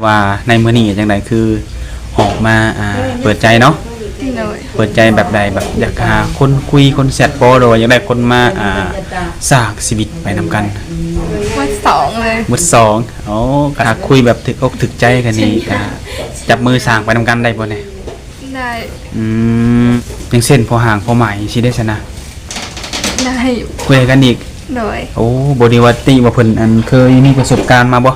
ว่าในมื้อนี้จังไดคือออกมาเปิดใจเนาะเปิดใจแบบใดแบบอยากหาคนคุยคนแชทบ่หรือว่าอยากได้คนมาสร้างชีวิตไปนำกันมื้อสองเลยมื้อสองอ๋อก็หาคุยแบบถึกอกถึกใจกันนี่ก็จับมือสร้างไปนำกันได้บ่เนี่ยได้จังเส้นพอห่างพอหมายสิได้ซะนะได้คุยกันอีกโดยโอ้บ่ได้ว่าติว่าเพิ่นเคยมีประสบการณ์มาบ่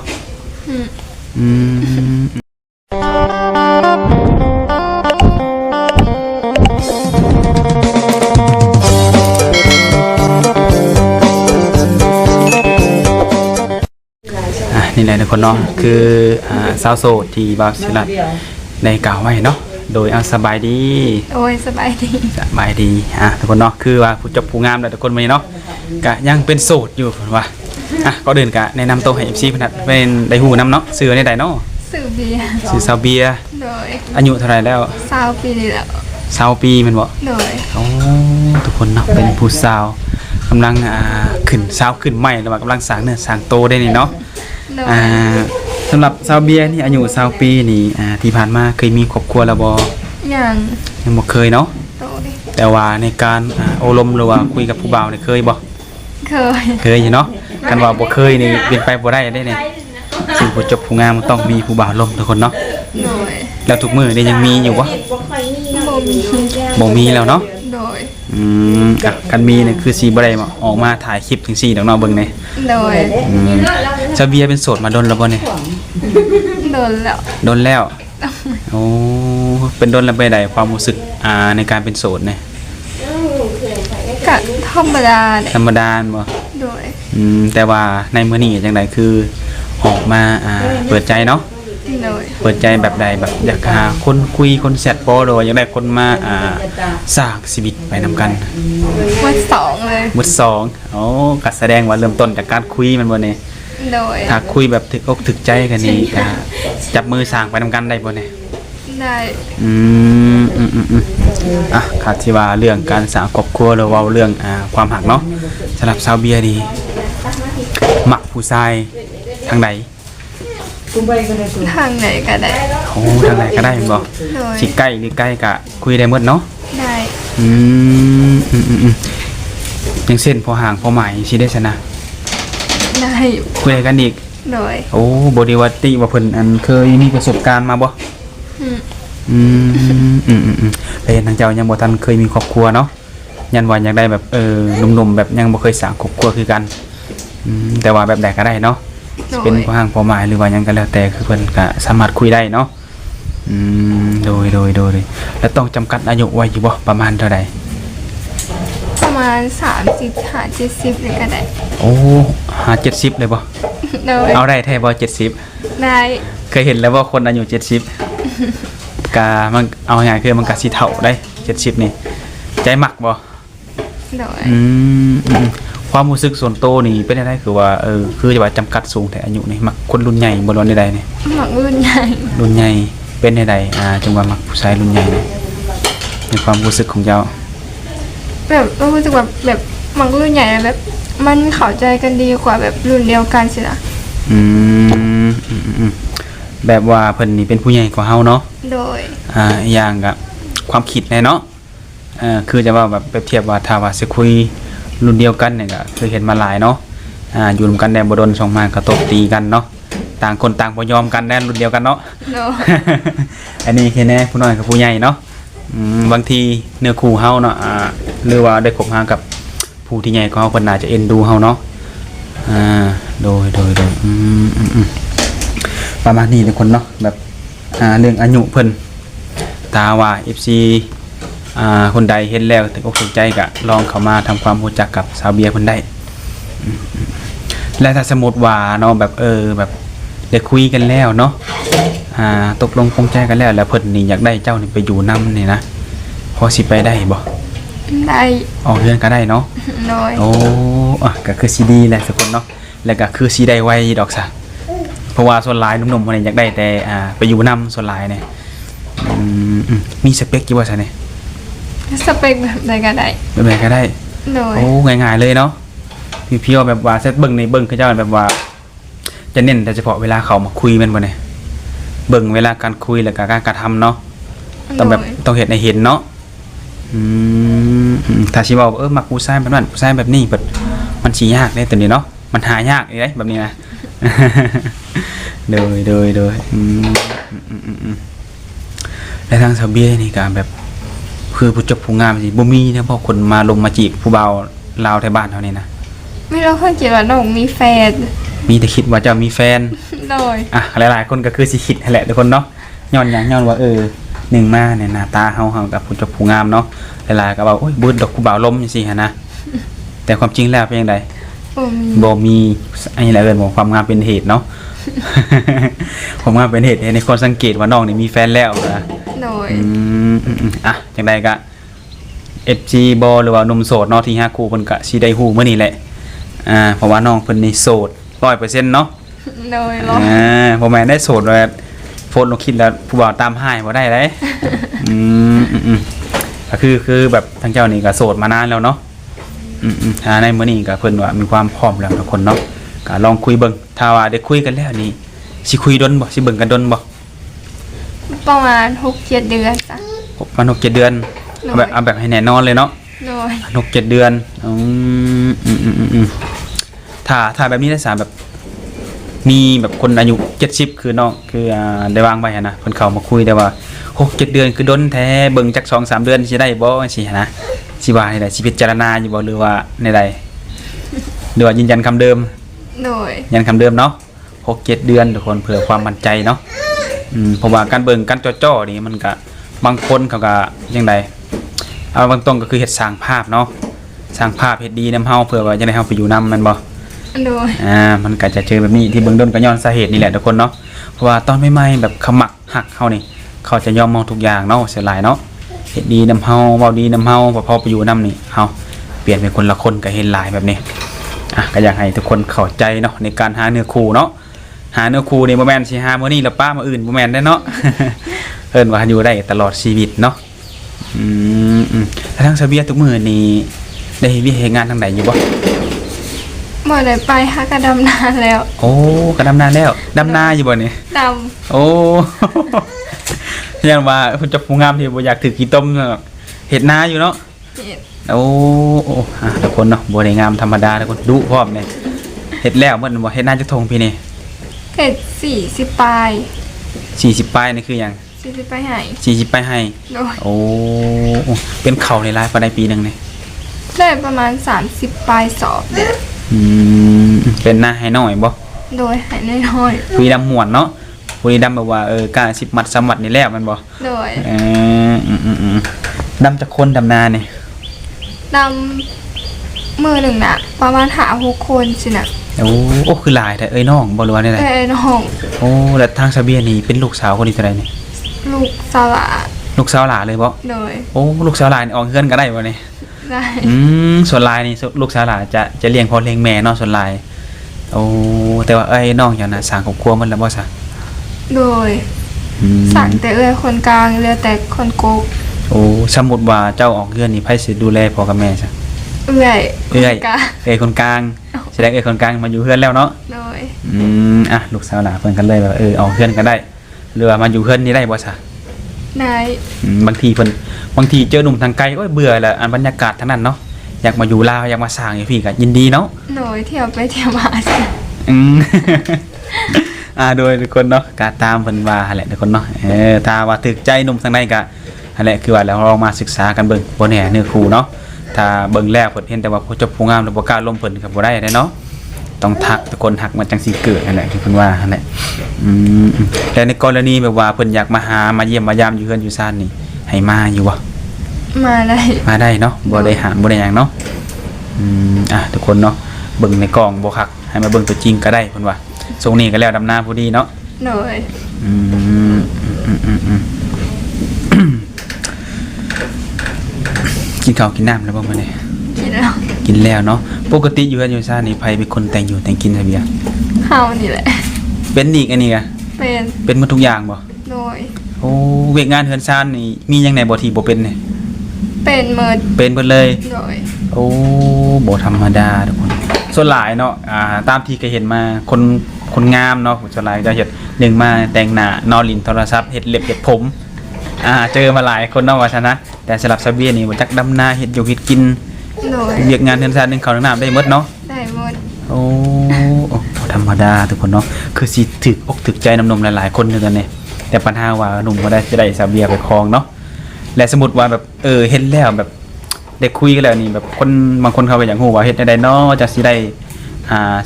นี่แหละทุกคนเนาะคือสาวโสดที่บ่าวศิลัดได้กล่าวไว้เนาะโดยสบายดีโอ้ยสบายดีทุกคนเนาะคือว่าผู้จบผู้งามแล้วทุกคนมื้อนี้เนาะก็ยังเป็นโสดอยู่เพิ่นว่าก็เดินกะแนะนำตัวให้ FC เพิ่นเป็นได้ฮู้นำเนาะชื่อในใดเนาะชื่อเบียร์ชื่อซาวเบียร์โดยอายุเท่าไหร่แล้ว20ปีแล้ว20ปีแม่นบ่โดยโอ้ทุกคนเนาะเป็นผู้สาวกำลังขึ้นสาวขึ้นใหม่แล้วว่ากำลังสร้างเนื้อสร้างโตได้นี่เนาะสำหรับซาวเบียร์นี่อายุ20ปีนี่ที่ผ่านมาเคยมีครอบครัวแล้วบ่ยังบ่เคยเนาะแต่ว่าในการอบรมหรือว่าคุยกับผู้บ่าวนี่เคยบ่เคยอยู่เนาะกันว่าบ่เคยนี่เป็นไปบ่ได้ได้เนี่ยสิ่งผู้จบผู้งามต้องมีผู้บ่าวล้มทุกคนเนาะแล้วทุกมื้อนี่ยังมีอยู่บ่บ่มีแล้วเนาะโดยกันมีนี่คือสิบ่ได้ออกมาถ่ายคลิปจังซี่ดอกเนาะเบิ่งนี่โดยซาเบียเป็นโสดมาดนแล้วบ่เนี่ยโดนแล้วโอ้เป็นดนแล้วไปได้ความรู้สึกในการเป็นโสดเนี่ยก็ธรรมดาบ่โดยแต่ว่าในมื้อนี้จังไดคือออกมาเปิดใจเนาะเปิดใจแบบใดแบบอยากหาคนคุยคนแชทบ่หรือว่าอยากได้คนมาสร้างชีวิตไปนำกันมื้อสองเลยมื้อสองอ๋อก็แสดงว่าเริ่มต้นจากการคุยมันบ่เนี่ยโดยถ้าคุยแบบถึกอกถึกใจกันนี่ก็จับมือสร้างไปนำกันได้บ่เนี่ยได้ค่ะที่ว่าเรื่องการสร้างครอบครัวหรือว่าเรื่องความหักเนาะสำหรับซาวเบียร์นี่มักผู้ชายทางใดทางไหนก็ได้โอ้ทางไหนก็ได้บ่สิใกล้หรือไกลก็คุยได้หมดเนาะได้จังเส้นพอห่างพอหมายสิได้ซะนะได้คุยกันอีกโดยโอ้บ่ได้ว่าติว่าเพิ่นเคยมีประสบการณ์มาบ่แต่ทางเจ้ายังบ่ทันเคยมีครอบครัวเนาะยันว่าอยากได้แบบหนุ่มๆแบบยังบ่เคยสร้างครอบครัวคือกันแต่ว่าแบบใดก็ได้เนาะเป็นพอห่างพอหมายหรือว่ายังก็แล้วแต่คือเพิ่นก็สามารถคุยได้เนาะโดยแล้วต้องจำกัดอายุไว้อยู่บ่ประมาณเท่าใดประมาณ30-70เลยก็ได้โอ้50-70เลยบ่เอาได้แท้บ่70ได้เคยเห็นแล้วว่าคนอายุ70กะมันเอาง่ายคือมันกะสิเฒ่าได้70นี่ใจมักบ่ความรู้สึกส่วนโตนี่เป็นได้คือว่าคือจะว่าจำกัดสูงแต่อายุนี่มักคนรุ่นใหญ่บ่ร้อนใดๆนี่มักรุ่นใหญ่เป็นใดจังว่ามักผู้ชายรุ่นใหญ่นี่ในความรู้สึกของเจ้าแบบรู้สึกแบบมักรุ่นใหญ่แบบมันเข้าใจกันดีกว่าแบบรุ่นเดียวกันสิล่ะแบบว่าเพิ่นนี่เป็นผู้ใหญ่กว่าเฮาเนาะโดยอย่างกับความคิดแน่เนาะคือจะว่าแบบเปรียบเทียบว่าถ้าว่าสิคุยรุ่นเดียวกันเนี่ยก็คือเห็นมาหลายเนาะอยู่ร่วมกันได้บ่ดน2 มากระตบตีกันเนาะต่างคนต่างบ่ยอมกันแน่รุ่นเดียวกันเนาะอันนี้คือแน่ผู้น้อยกับผู้ใหญ่เนาะบางทีเนื้อคู่เฮาเนาะหรือว่าได้คบหากับผู้ที่ใหญ่กว่าเฮาเพิ่นน่าจะเอ็นดูเฮาเนาะโดยประมาณนี้ทุกคนเนาะแบบเรื่องอายุเพิ่นตาว่า FC คนใดเห็นแล้วถึงอกถึงใจก็ลองเข้ามาทำความรู้จักกับสาวเบียร์เพิ่นได้และถ้าสมมติว่าเนาะแบบแบบได้คุยกันแล้วเนาะตกลงปลงใจกันแล้วเพิ่นนี่อยากได้เจ้านี่ไปอยู่นำนี่นะพอสิไปได้บ่ได้ออกเรือนก็ได้เนาะโอ้ก็คือสิดีแหละทุกคนเนาะแล้วก็คือสิได้ไวดอกซะเพราะว่าส่วนหลายหนุ่มๆคนนี้อยากได้แต่ไปอยู่นำส่วนหลายเนี่ยมีสเปคกี่ว่าซะเนี่ยสเปคแบบใดก็ได้โอ้ง่ายๆเลยเนาะเพียวๆแบบว่าเซตเบิ่งในเบิ่งคือเจ้าแบบว่าจะเน้นแต่เฉพาะเวลาเขามาคุยแม่นบ่เนี่ย เบิ่งเวลาการคุยแล้วก็การกระทำเนาะต้องแบบ โดย ต้องเห็นให้เห็นเนาะถ้าสิเว้ามักผู้ชายแบบนั้นผู้ชายแบบนี้แบบมันสิยากเด้ตัวนี้เนาะมันหายากเด้แบบนี้นะ โดยและทางสาวเบียนี่ก็แบบคือผู้จบผู้งามสิบ่มีนะเพราะคนมาลงมาจีบผู้เบาลาวไทยบ้านเท่านี้นะ ไม่รู้เพิ่นคิดว่าน้องมีแฟน มีแต่คิดว่าเจะมีแฟน โดย อ่ะหลายๆคนก็คือสิคิดนั่นแหละทุกคนเนาะย้อนหยังย้อนว่าหนึ่งมาเนี่ยหน้าตาเฮากับผู้จบผู้งามเนาะหลายๆก็ว่าโอ้ยบืดดอกผู้บ่าวล้มจังซี่หั่นนะแต่ความจริงแล้วเป็นจังได บ่มี อันนี้แหละบอกความงามเป็นเหตุเนาะ ความงามเป็นเหตุในคนสังเกตว่าน้องนี่มีแฟนแล้วนะ โดย อ่ะจังใดก็ FG บหรือว่าหนุ่มโสดเนาะที่5คู่เพิ่นก็สิได้ฮู้มื้อนี้แหละเพราะว่าน้องเพิ่นนี่โสด 100% เนาะ โดยร้อย บ่แม่นได้โสดว่าโพสต์ลงคิดแล้วผู้บ่าวตามหายบ่ได้เด้ก็คือแบบทั้งเจ้านี่ก็โสดมานานแล้วเนาะในมื้อนี้ก็เพิ่นว่ามีความพร้อมแล้วทุกคนเนาะก็ลองคุยเบิ่งถ้าว่าได้คุยกันแล้วนี่สิคุยดนบ่สิเบิ่งกันดนบ่ ประมาณ6-7 เดือนจ้ะ ประมาณ 6-7 เดือนเอาแบบให้แน่นอนเลยเนาะ โดย 6-7 เดือนถ้าแบบนี้ได้สามแบบมีแบบคนอายุ70คือน้องคือได้วางไว้นะเพิ่นเข้ามาคุยแต่ว่า 6-7 เดือนคือดนแท้เบิ่งจัก 2-3 เดือนสิได้บ่จังซี่นะสิว่าได้สิพิจารณาอยู่บ่หรือว่าในใดหรือว่ายืนยันคำเดิม โดย ยันคำเดิมเนาะ 6-7 เดือนทุกคนเผื่อความมั่นใจเนาะเพราะว่าการเบิ่งการจ่อๆนี่มันก็บางคนเขาก็จังไดเอาบางตรงก็คือเฮ็ดสร้างภาพเนาะสร้างภาพเฮ็ดดีนำเฮาเผื่อว่าจะได้เฮาไปอยู่นำมันบ่ โดย มันก็จะเจอแบบนี้ที่เบิ่งดนก็ย้อนสาเหตุนี่แหละทุกคนเนาะเพราะว่าตอนใหม่ๆแบบขมักหักเฮานี่เขาจะยอมมองทุกอย่างเนาะเสียหลายเนาะเฮ็ดดีนำเฮาเว้าดีนำเฮาพอไปอยู่นำนี่เฮาเปลี่ยนเป็นคนละคนก็เห็นหลายแบบนี้ก็อยากให้ทุกคนเข้าใจเนาะในการหาเนื้อคู่เนาะหาเนื้อคู่นี่บ่แม่นสิหามื้อนี้แล้วป้ามื้ออื่นบ่แม่นได้เนาะ เอิ้นว่าอยู่ได้ตลอดชีวิตเนาะแล้วทางสะเบียทุกมื้อนี่ได้เฮ็ดงานทางใดอยู่บ่ บ่ได้ไปหากระดำนานแล้ว โอ้ก็ดำนาแล้วดำนาอยู่บ่นี่ ด โอ้ ยังว่าเพิ่นจะผู้งามที่บ่อยากถือขี้ต้มเนาะเฮ็ดนาอยู่เนาะ ำเฮ็ด โอ้ทุกคนเนาะบ่ได้งามธรรมดาทุกคนดุพร้อมเนี่ยเฮ็ดแล้วมันบ่เฮ็ดนาจักทงพี่นี่ เฮ็ด40ปลาย 40ปลายนี่คือหยัง 40ปลายให้ 40ปลายให้ โดย โอ้เป็นข้าวในหลายปานใดปีหนึงนี่ ได้ประมาณ30ปลายสอบเด้อ เป็นนาให้น้อยบ่ โดยให้น้อย คุยดำม่วนเนาะคุยดำแบบว่าการ10มัด3มัดนี่แล้วมันบ่ ๆโดย ดำจักคนดำนานี่ ดำมือหนึ่งน่ะประมาณ5-6 คนสินะ โอ้คือหลายแต่น้องบ่รู้ว่าได้ได แต่น้อง โอ้แล้วทางซาเบียนี่เป็นลูกสาวคนที่เท่าไหร่นี่ ลูกสาวหลา ลูกสาวหลานเลยบ่ โดย โอ้ลูกสาวหลานนี่ออกเฮือนก็ได้บ่นี่ ได้ ส่วนหลายนี่ลูกสาวหลานจะเลี้ยงพ่อเลี้ยงแม่เนาะส่วนหลายโอ้แต่ว่าน้องอย่างน่ะสร้างครอบครัวมันแล้วบ่ซะ โดยสั่งแต่คนกลางเหลือแต่คนโกก โอ้สมมุติว่าเจ้าออกเฮือนนี่ไผสิดูแลพ่อกับแม่ซะ เอื้อย กลาง คนกลาง คนกลางแสดงคนกลางมาอยู่เฮือนแล้วเนาะ โดย ลูกสาวหลานเพิ่นกันเลยแบบออกเฮือนก็ได้หรือว่ามาอยู่เฮือนนี่ได้บ่ซะ นาย บางทีเจอหนุ่มทางไกลโอ้ยเบื่อแล้วบรรยากาศทั้งนั้นเนาะอยากมาอยู่ลาวอยากมาสร้างอยู่พี่ก็ยินดีเนาะ โดยเที่ยวไปเที่ยวมาสิ โดยทุกคนเนาะก็ตามเพิ่นว่าหั่นแหละทุกคนเนาะถ้าว่าถูกใจหนุ่มทางใดก็หั่นแหละคือว่าแล้วลองมาศึกษากันเบิ่งบ่แน่เนื้อคู่เนาะถ้าเบิ่งแล้วเพิ่นเห็นแต่ว่าผู้เจ้าผู้งามแล้วบ่กล้าล้มเพิ่นก็บ่ได้เนาะต้องทักทุกคนทักมันจังสิเกิดนั่นแหละที่เพิ่นว่าหั่นแหละแต่ในกรณีแบบว่าเพิ่นอยากมาหามาเยี่ยมมายามอยู่เฮือนอยู่ซ่านนี่ให้มาอยู่บ่ มาได้ มาได้เนาะบ่ได้หามบ่ได้หยังเนาะทุกคนเนาะเบิ่งในกล่องบ่คักให้มาเบิ่งตัวจริงก็ได้เพิ่นว่าทรงนี้ก็แล้วดำนาผู้ดีเนาะ โดย กินข้าวกินน้ำแล้วบ่มื้อนี้ กินแล้ว กินแล้วเนาะปกติอยู่เฮือนอยู่ซ่านนี่ไผเป็นคนแต่งอยู่แต่งกินซะเบีย เฮานี่แหละ เป็นอีกอันนี้ก็ เป็น หมดทุกอย่างบ่ โดย โอ้เวียกงานเฮือนซ่านนี่มีหยังไหนบ่ที่บ่เป็นนี่ เป็นเมิด เป็นเบิดเลย โดย โอ้บ่ธรรมดาทุกคนส่วนหลายเนาะตามที่เคยเห็นมาคน คนงามเนาะส่วนหลายจะเฮ็ดหนึ่งมาแต่งหน้านอนลินโทรศัพท์เฮ็ดเล็บเฮ็ดผมเจอมาหลายคนเนาะว่าซั่นนะแต่สำหรับซาเบียนี่บ่จักดำนาเฮ็ดอยู่เฮ็ดกิน โดย เวียกงานเฮือนซ่านนึงข้าวน้ำได้หมดเนาะ ได้หมด โอ้บ่ธรรมดาทุกคนเนาะคือสิถึกอกถึกใจหนุ่มๆหลายๆคนคือกันนี่แต่ปัญหาว่าหนุ่มบ่ได้จะได้ซาเบียไปครองเนาะและสมมุติว่าแบบเฮ็ดแล้วแบบได้คุยกันแล้วนี่แบบคนบางคนเขาก็อยากรู้ว่าเฮ็ดได้เนาะจะสิได้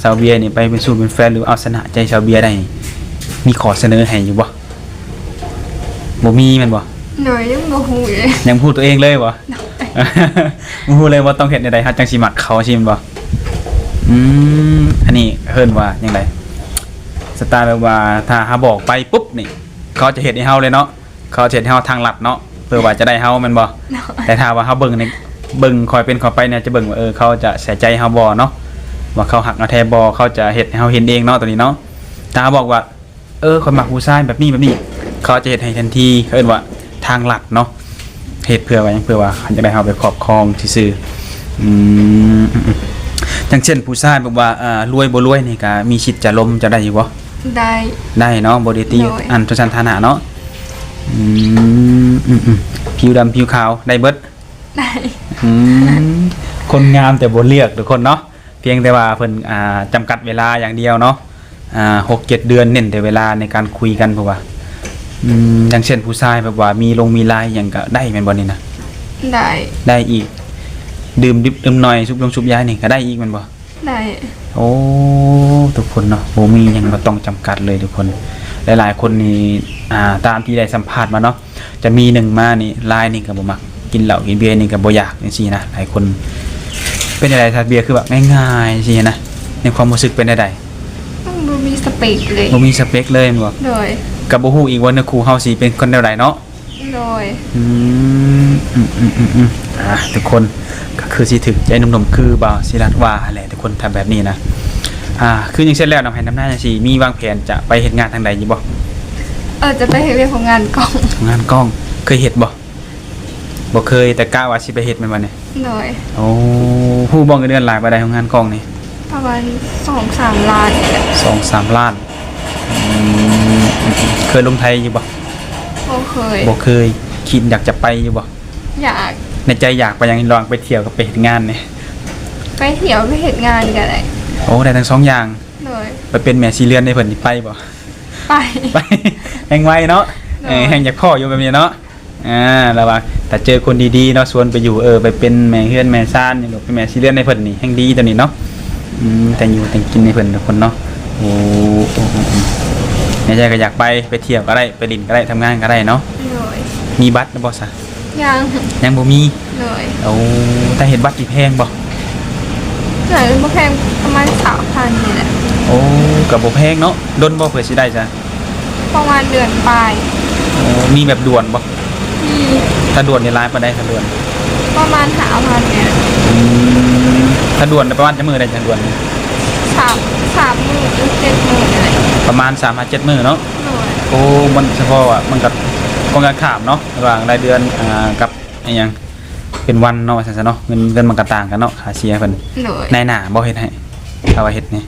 ซาเบียนี่ไปเป็นสู่เป็นแฟนหรือเอาชนะใจซาเบียได้มีขอเสนอให้อยู่บ่มีแม่นบ่ โดยยังบ่ฮู้เลย ยังพูดตัวเองเลยบ่ บ่ฮู้เลยว่าต้องเฮ็ดใดๆฮัดจังสิมักเขาใช่แม่นบ่อันนี้เฮิ้นว่าจังไดสไตล์แบบว่าถ้าหาบอกไปปุ๊บนี่เขาจะเฮ็ดให้เฮาเลยเนาะเขาจะเฮ็ดให้เฮาทางลัดเนาะเพื่อว่าจะได้เฮาแม่นบ่แต่ถ้าว่าเฮาเบิ่งคอยเป็นคอยไปเนี่ยจะเบิ่งว่าเขาจะใส่ใจเฮาบ่เนาะว่าเขาหักเอาแท้บ่เขาจะเฮ็ดให้เฮาเห็นเองเนาะตัวนี้เนาะถ้าเขาบอกว่าข้อยมักผู้ชายแบบนี้เขาจะเฮ็ดให้ทันทีเขาเอิ้นว่าทางลัดเนาะเฮ็ดเพื่อว่าหยังเพื่อว่าเขาจะได้เฮาไปครอบครองซื่อๆจังเช่นผู้ชายแบบว่ารวยบ่รวยนี่ก็มีสิทธิ์จะล้มจะได้อยู่บ่ ได้ เนาะบ่ได้ตีอันชนฐานะเนาะผิวดำผิวขาวได้เบิด ได้ คนงามแต่บ่เลือกทุกคนเนาะเพียงแต่ว่าเพิ่นจำกัดเวลาอย่างเดียวเนาะ6-7 เดือนเน้นแต่เวลาในการคุยกันเพราะว่าอย่างเช่นผู้ชายแบบว่ามีลายหยังก็ได้แม่นบ่นี่นะ ได้ อีกดื่มดิบดื่มหน่อยซุบยานี่ก็ได้อีกแม่นบ่ ได้ โอ้ทุกคนเนาะบ่มีหยังบ่ต้องจำกัดเลยทุกคนหลายๆคนนี่ตามที่ได้สัมภาษณ์มาเนาะจะมีหนึ่งมานี่ลายนี่ก็บ่มักกินเหล้ากินเบียร์นี่ก็บ่อยากจังซี่นะหลายคนเป็นอะไรถ้าเบียร์คือแบบง่ายๆจังซี่นะในความรู้สึกเป็นได้ ต้องบ่มีสเปคเลย บ่มีสเปคเลยแม่นบ่ โดย ก็บ่ฮู้อีกว่าเนื้อคู่เฮาสิเป็นคนแนวใดเนาะ โดย ทุกคนก็คือสิถึกใจหนุ่มๆคือบ่าวศิรัตน์ว่าแหละทุกคนทำแบบนี้นะคืออย่างเช่นแล้วนำให้น้ำหน้าจังซี่มีวางแผนจะไปเฮ็ดงานทางใดอยู่บ่ จะไปเฮ็ดเรื่องของงานกล้อง งานกล้องเคยเฮ็ดบ่เคยแต่กะว่าสิไปเฮ็ดแม่นบ่เนี่ย โดย โอ้ฮู้บ่เงินเดือนหลายปานใดของงานกล้องนี่ ประมาณ 2-3 ล้านนี่แหละ 2-3 ล้านเคยลงไทยอยู่บ่ บ่เคย บ่เคยคิดอยากจะไปอยู่บ่ อยาก ในใจอยากไปยังลองไปเที่ยวกับไปเฮ็ดงานนี่ ไปเที่ยวไปเฮ็ดงานก็ได้ โอ้ได้ทั้งสองอย่าง โดย ไปเป็นแม่ซีเรียนได้เพิ่นนี่ไปบ่ ไป ไปแห่งไวเนาะแห่งอยากพ่ออยู่แบบนี้เนาะแล้วว่าแต่เจอคนดีๆเนาะชวนไปอยู่ไปเป็นแม่เฮือนแม่ซ่านอย่างเป็นแม่ซีเรียนในเพิ่นนี่แห่งดีตัวนี้เนาะแต่อยู่แต่กินในเพิ่นทุกคนเนาะโอ้ในใจก็อยากไปเที่ยวก็ได้ไปดินก็ได้ทำงานก็ได้เนาะ โดย มีบัตรนะบ่ซะ ยัง บ่มี โดย โอ้แต่เห็นบัตรที่แพงบ่ หน่อยบ่แพงประมาณ 3,000 นี่แหละ โอ้ก็บ่แพงเนาะดนบ่เผื่อสิได้จ้ะ ประมาณเดือนปลาย มีแบบด่วนบ่ ที่ ถ้าด่วนนี่ร้านปานใดถ้าด่วน ประมาณ 5,000 เนี่ย ถ้าด่วนประมาณจะมื้อใดจังด่วน 3 มื้อหรือ7 มื้อนี่แหละ ประมาณ3-7มื้อเนาะ โดย โอ้มันเฉพาะอ่ะมันกับกองการข่ามเนาะระหว่างรายเดือนกับไอ้หยังเป็นวันเนาะว่าซั่นซะเนาะเงินมันก็ต่างกันเนาะค่าเสียเพิ่น โดย นายหน้าบ่เฮ็ดให้ถ้าว่าเฮ็ดนี่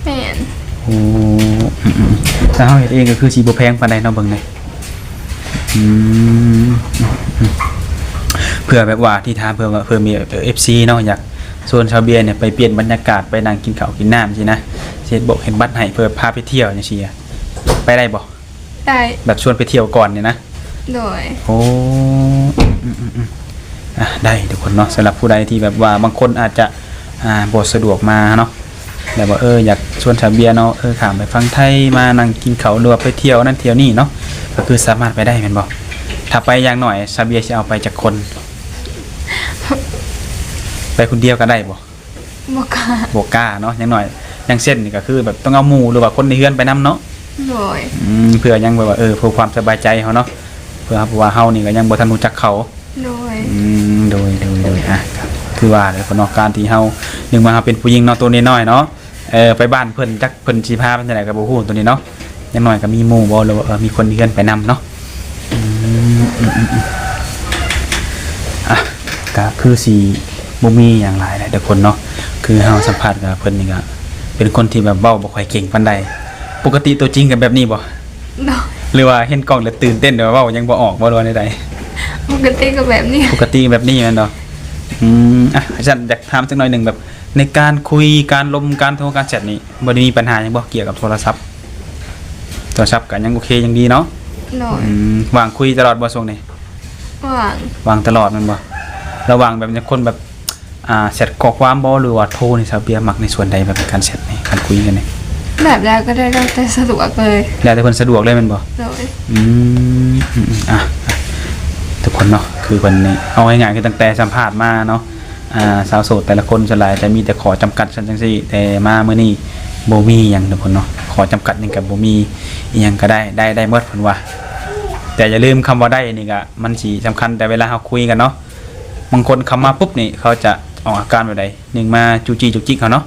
แม่น โอ้ถ้าเฮาเฮ็ดเองก็คือสิบ่แพงปานใดเนาะเบิ่งเลยเพื่อแบบว่าที่ถามเพื่อมีFC เนาะอยากชวนชาวเบียร์เนี่ยไปเปลี่ยนบรรยากาศไปนั่งกินข้าวกินน้ำสินะเฮ็ดบ่เห็นบัตรให้เพื่อพาไปเที่ยวจังซี่ไปได้บ่ ได้ แบบชวนไปเที่ยวก่อนเนี่ยนะ โดย โอ้ได้ทุกคนเนาะสำหรับผู้ใดที่แบบว่าบางคนอาจจะบ่สะดวกมาเนาะแบบว่าอยากชวนชาวเบียร์เนาะข้ามไปฟังไทยมานั่งกินข้าวหรือว่าไปเที่ยวนั่นเที่ยวนี่เนาะก็คือสามารถไปได้แม่นบ่ถ้าไปอย่างหน่อยชาวเบียร์สิเอาไปจักคน ไปคนเดียวก็ได้บ่ บ่กล้า บ่กล้าเนาะอย่างหน่อยอย่างเช่นนี่ก็คือแบบต้องเอาหมู่หรือว่าคนในเฮือนไปนํเนาะ โดย เพื่อยังแบบว่าเพื่อความสบายใจเฮาเนาะเพื่อว่าเฮานี่ก็ยังบ่ทันรู้จักเขา โดย โดยครับคือว่าเลยคนนอกการที่เฮานึงมาเฮาเป็นผู้หญิงเนาะตัวน้อยๆเนาะไปบ้านเพิ่นจักเพิ่นสิพาไปจังไดก็บ่ฮู้ตัวนี้เนาะอย่างน้อยก็มีหมู่บ่หรือว่ามีคนที่เฮือนไปนํเนาะก็คือสิบ่มีหยังหลายแหละทุกคนเนาะคือเฮาสัมภาษณ์กับเพิ่นนี่ก็เป็น เป็นคนที่แบบเว้าบ่ค่อยเก่งปานใดปกติตัวจริงกันแบบนี้บ่ โดย หรือว่าเห็นกล้องแล้วตื่นเต้นเดี๋ยวเว้ายังบ่ออกบ่รู้ว่าใด ปกติก็แบบนี้ ๆปกติแบบนี้แม่นดอกอาจารย์อยากถามสักหน่อยหนึงแบบในการคุยการลมการโทรการแชทนี่บ่ได้มีปัญหาหยังบ่เกี่ยวกับโทรศัพท์ก็ยังโอเคยังดีเนาะ โดย วางคุยตลอดบ่ช่วงนี้ ว่าง วางตลอดแมันบ่ระหว่างแบบคนแบบแชทข้อความบ่หรือว่าโทรนี่ซาเบียมักในส่วนใดแบบการแชทนี่การคุยกันนี่ แบบแรกก็ได้แล้วแต่สะดวกเลย แล้วแต่เพิ่นสะดวกเลยแม่นบ่ โดย ทุกคนเนาะคือเพิ่นนี่เอาง่ายๆคือตั้งแต่สัมภาษณ์มาเนาะสาวโสดแต่ละคนส่วนหลายแต่มีแต่ขอจำกัดจังซี่แต่มามื้อนี้บ่มีหยังทุกคนเนาะขอจำกัดหยังก็บ่มีอีหยังก็ได้หมดเพิ่นว่า แต่อย่าลืมคำว่าได้นี่ก็มันสิสำคัญแต่เวลาเฮาคุยกันเนาะบางคนคำมาปุ๊บนี่เขาจะออกอาการแบบใดหนึ่งมาจูจี้จุกจิกเขาเนาะ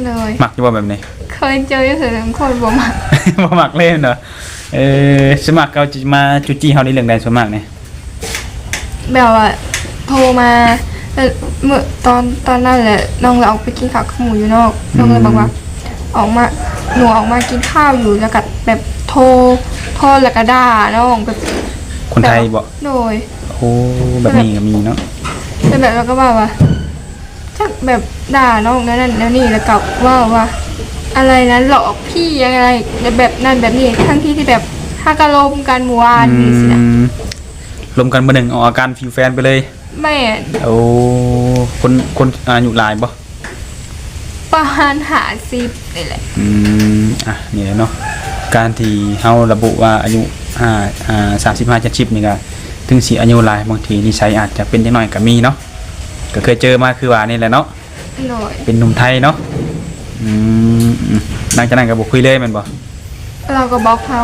โดย มักอยู่บ่แบบนี้ เคยเจออยู่ถึงคนบ่มัก บ่มักเล่นเนาะสวนมัครเขาจะมาจูจี้เฮาในเรื่องใดส่วนมากนี่ แบบว่าโทรมาเมื่อตอนนั้นแหละน้องเราออกไปกินข้าวกับหมูอยู่นอกน้องเลยบอกว่าออกมาหนูออกมากินข้าวอยู่แล้วก็แบบโทรแล้วก็ด่าน้องแบบ คนไทยบ่ โดย โอ้แบบนี้ก็มีเนาะ แต่แบบเราก็ว่าจักแบบด่าน้องนั่นแล้วนี่แล้วก็ว่าอะไรนั้นหลอกพี่อะไรแบบนั่นแบบนี้ทั้งที่แบบถ้ากระลมกันหมู่บ้านนี่สินะ รวมกันบ่หนึ่งออกอาการฟิวแฟนไปเลย แม่ โอ้คนอายุหลายบ่ ประหาร50นี่แหละ นี่แหละเนาะการที่เฮาระบุว่าอายุ35 70นี่ก็ถึงสิอายุหลายบางทีนิสัยอาจจะเป็นจังน้อยก็มีเนาะก็เคยเจอมาคือว่านี่แหละเนาะ โดย เป็นหนุ่มไทยเนาะหลังจากนั้นก็บ่คุยเลยแม่นบ่ เราก็บล็อกเขา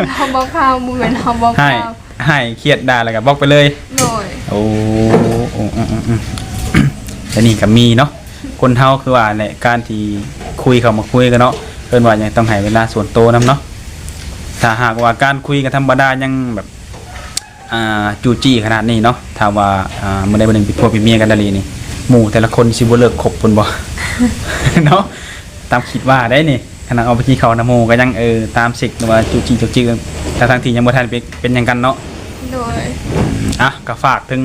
เราบล็อกเขาบุเป็นเราบล็อก ให้ เขา ให้เครียดด่าแล้วก็บล็อกไปเลย โดย โอ้แต่นี่ก็มีเนาะคนเฮาคือว่าแหละการที่คุยเข้ามาคุยกันเนาะเพิ่นว่ายังต้องให้เวลาส่วนตัวนํเนาะถ้าหากว่าการคุยกันธรรมดายังแบบจูจี้ขนาดนี้เนาะถ้าว่ามื้อใดมื้อหนึงเป็นผัวเป็นเมียกันดาลีนี่หมู่แต่ละคนสิบ่เลิกคบเพิ่นบ่ เนาะตามคิดว่าได้นี่ขณะเอาไปที่เขานะหมู่ก็ยังตามสิกหรือว่าจูจี้จุกจิกแต่ทั้งที่ยังบ่ทันเป็นหยังกันเนาะ โดย ก็ฝากถึง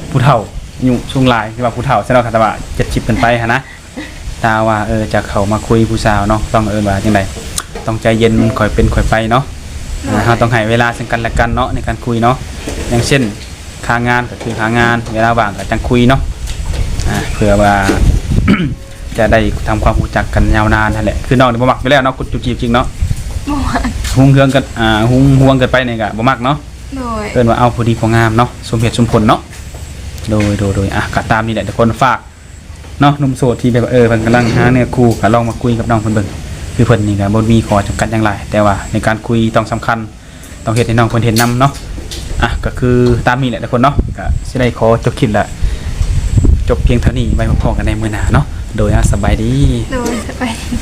ผู้เฒ่าอยู่ช่วงหลายที่ว่าผู้เฒ่าซะเนาะค่ะแต่ว่า70เป็นไปหั่นนะตาว่าจะเข้ามาคุยผู้สาวเนาะต้องว่าจังไดต้องใจเย็นค่อยเป็นค่อยไปเนาะเฮาต้องให้เวลาซึ่งกันและกันเนาะในการคุยเนาะอย่างเช่นค่างานก็คือค่างานเวลาว่างก็จังคุยเนาะเพื่อว่า จะได้ทำความรู้จักกันยาวนานนั่นแหละคือน้องนี่บ่มักไปแล้วเนาะกุดจุบจีบจริงเนาะ บ่ว่า หุงเครื่องกันหุงห่วงกันไปนี่ก็บ่มักเนาะ โดย เอิ้นว่าเอาพอดีพองามเนาะสมเหตุสมผลเนาะโดยก็ตามนี่แหละทุกคนฝากเนาะหนุ่มโสดที่แบบเพิ่นกำลังหาเนื้อคู่ก็ลองมาคุยกับน้องเพิ่นเบิ่งคือเพิ่นนี่ก็บ่มีข้อจำกัดหยังหลายแต่ว่าในการคุยต้องสำคัญต้องเฮ็ดให้น้องเพิ่นเห็นนํเนาะก็คือตามนี้แหละทุกคนเนาะก็สิได้ขอจบคลิปละจบเพียงเท่านี้ไว้พบกันในมื้อหน้าเนาะโดยสบายดี โดยสบายดี